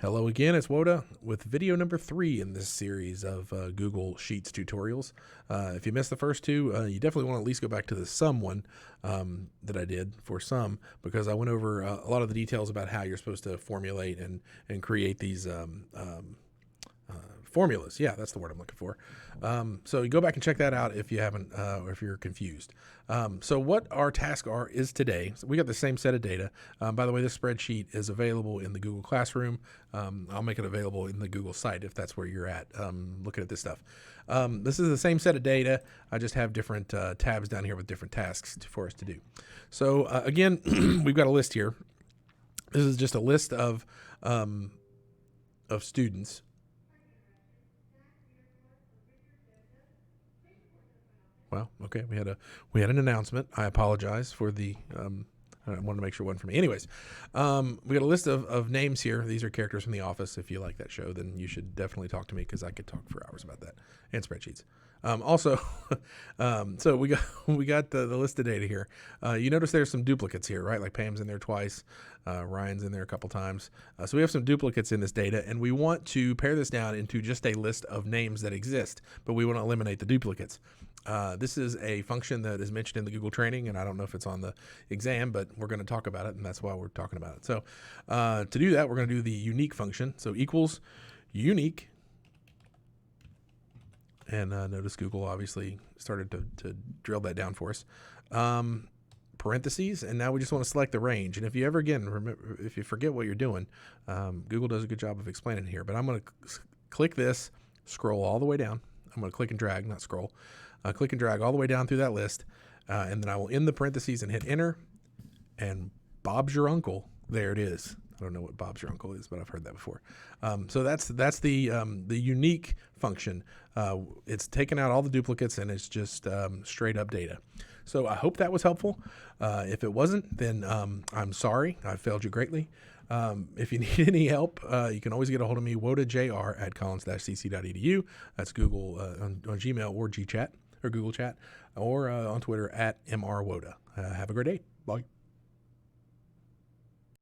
Hello again, it's Woda with video number 3 in this series of Google Sheets tutorials. If you missed the first two, you definitely want to at least go back to the sum one that I did for sum, because I went over a lot of the details about how you're supposed to formulate and create these formulas. Yeah, that's the word I'm looking for. So you go back and check that out if you haven't, or if you're confused. So what our task is today. So we got the same set of data. By the way, this spreadsheet is available in the Google Classroom. I'll make it available in the Google site if that's where you're at looking at this stuff. This is the same set of data. I just have different tabs down here with different tasks for us to do. So again, we've got a list here. This is just a list of students. Well, okay, we had an announcement. I apologize for the. I wanted to make sure it wasn't for me. Anyways, we got a list of names here. These are characters from The Office. If you like that show, then you should definitely talk to me because I could talk for hours about that and spreadsheets. Also, so we got the list of data here. You notice there's some duplicates here, right? Like Pam's in there twice, Ryan's in there a couple times. So we have some duplicates in this data, and we want to pare this down into just a list of names that exist, but we want to eliminate the duplicates. This is a function that is mentioned in the Google training, and I don't know if it's on the exam, but we're going to talk about it, and that's why we're talking about it. So to do that, we're going to do the unique function. So equals unique. And notice Google obviously started to drill that down for us. Parentheses, and now we just want to select the range. And if you ever, again, remember, if you forget what you're doing, Google does a good job of explaining here. But I'm going to click this, scroll all the way down. I'm going to click and drag, not scroll. Click and drag all the way down through that list, and then I will end the parentheses and hit enter, and Bob's your uncle. There it is. I don't know what Bob's your uncle is, but I've heard that before. So that's the unique function. It's taken out all the duplicates, and it's just straight up data. So I hope that was helpful. If it wasn't, then I'm sorry. I failed you greatly. If you need any help, you can always get a hold of me, wodajr@collins-cc.edu. That's Google on Gmail or GChat or Google Chat, or on Twitter @mrwoda. Have a great day. Bye.